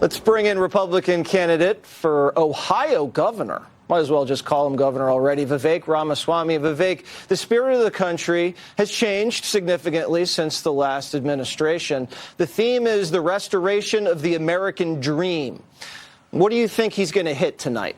Let's bring in Republican candidate for Ohio governor. Might as well just call him governor already. Vivek Ramaswamy. Vivek, the spirit of the country has changed significantly since the last administration. The theme is the restoration of the American dream. What do you think he's going to hit tonight?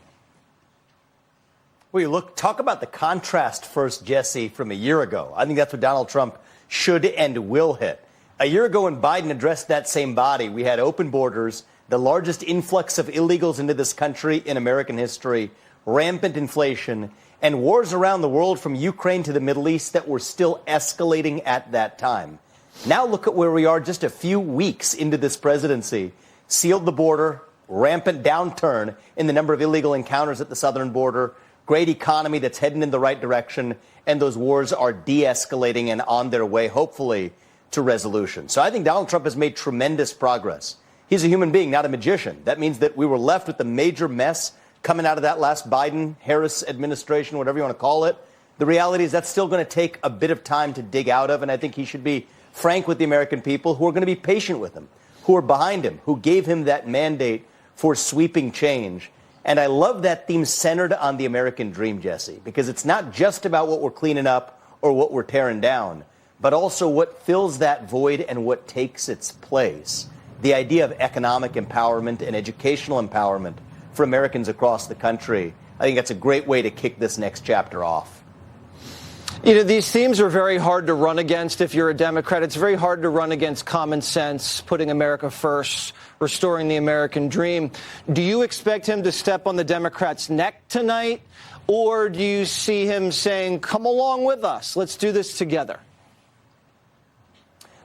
Well, talk about the contrast first, Jesse, from a year ago. I think that's what Donald Trump should and will hit. A year ago, when Biden addressed that same body, we had open borders, the largest influx of illegals into this country in American history, rampant inflation, and wars around the world from Ukraine to the Middle East that were still escalating at that time. Now look at where we are just a few weeks into this presidency. Sealed the border, rampant downturn in the number of illegal encounters at the southern border, great economy that's heading in the right direction, and those wars are de-escalating and on their way, hopefully, to resolution. So I think Donald Trump has made tremendous progress. He's a human being, not a magician. That means that we were left with a major mess coming out of that last Biden-Harris administration, whatever you want to call it. The reality is that's still going to take a bit of time to dig out of, and I think he should be frank with the American people who are going to be patient with him, who are behind him, who gave him that mandate for sweeping change. And I love that theme centered on the American dream, Jesse, because it's not just about what we're cleaning up or what we're tearing down, but also what fills that void and what takes its place. The idea of economic empowerment and educational empowerment for Americans across the country. I think that's a great way to kick this next chapter off. You know, these themes are very hard to run against if you're a Democrat. It's very hard to run against common sense, putting America first, restoring the American dream. Do you expect him to step on the Democrats' neck tonight? Or do you see him saying, come along with us, let's do this together?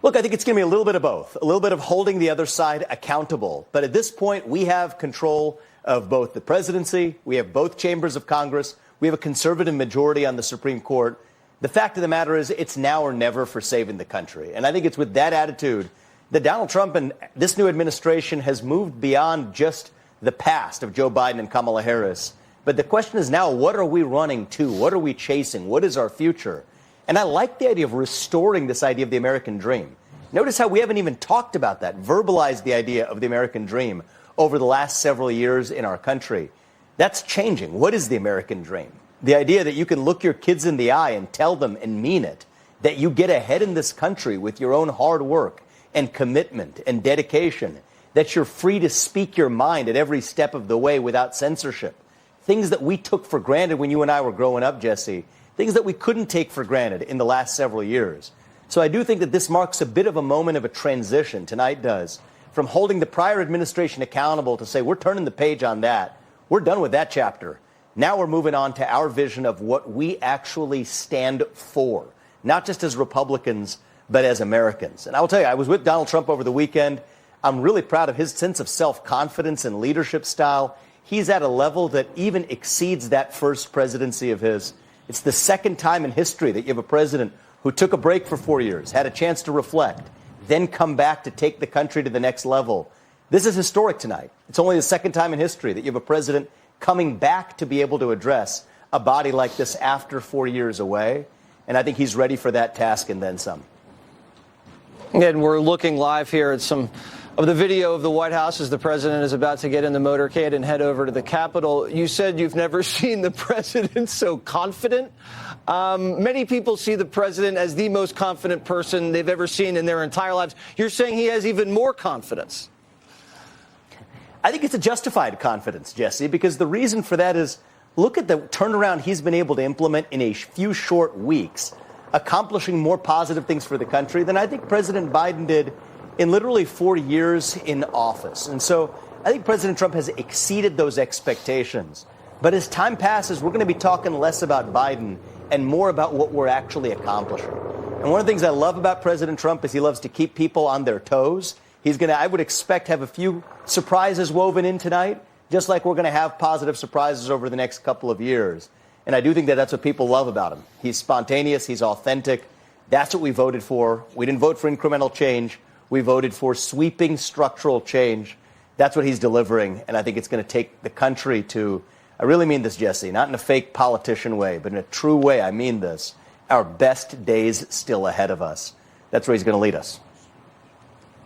Look, I think it's going to be a little bit of both, a little bit of holding the other side accountable. But at this point, we have control of both the presidency. We have both chambers of Congress. We have a conservative majority on the Supreme Court. The fact of the matter is it's now or never for saving the country. And I think it's with that attitude that Donald Trump and this new administration has moved beyond just the past of Joe Biden and Kamala Harris. But the question is now, what are we running to? What are we chasing? What is our future? And I like the idea of restoring this idea of the American dream. Notice how we haven't even talked about that, verbalized the idea of the American dream over the last several years in our country. That's changing. What is the American dream? The idea that you can look your kids in the eye and tell them and mean it, that you get ahead in this country with your own hard work and commitment and dedication, that you're free to speak your mind at every step of the way without censorship. Things that we took for granted when you and I were growing up, Jesse. Things that we couldn't take for granted in the last several years. So I do think that this marks a bit of a moment of a transition, tonight does, from holding the prior administration accountable to say, we're turning the page on that. We're done with that chapter. Now we're moving on to our vision of what we actually stand for, not just as Republicans, but as Americans. And I will tell you, I was with Donald Trump over the weekend. I'm really proud of his sense of self-confidence and leadership style. He's at a level that even exceeds that first presidency of his. It's the second time in history that you have a president who took a break for 4 years, had a chance to reflect, then come back to take the country to the next level. This is historic tonight. It's only the second time in history that you have a president coming back to be able to address a body like this after 4 years away. And I think he's ready for that task and then some. And we're looking live here at some of the video of the White House as the president is about to get in the motorcade and head over to the Capitol. You said you've never seen the president so confident. Many people see the president as the most confident person they've ever seen in their entire lives. You're saying he has even more confidence. I think it's a justified confidence, Jesse, because the reason for that is look at the turnaround he's been able to implement in a few short weeks, accomplishing more positive things for the country than I think President Biden did in literally 4 years in office. And so I think President Trump has exceeded those expectations. But as time passes, we're going to be talking less about Biden and more about what we're actually accomplishing. And one of the things I love about President Trump is he loves to keep people on their toes. He's going to, I would expect, have a few surprises woven in tonight, just like we're going to have positive surprises over the next couple of years. And I do think that that's what people love about him. He's spontaneous. He's authentic. That's what we voted for. We didn't vote for incremental change. We voted for sweeping structural change. That's what he's delivering. And I think it's going to take the country to, I really mean this, Jesse, not in a fake politician way, but in a true way. I mean this. Our best days still ahead of us. That's where he's going to lead us.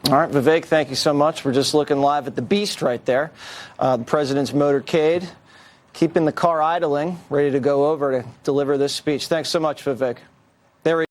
All right, Vivek, thank you so much. We're just looking live at the beast right there, the president's motorcade, keeping the car idling, ready to go over to deliver this speech. Thanks so much, Vivek. There we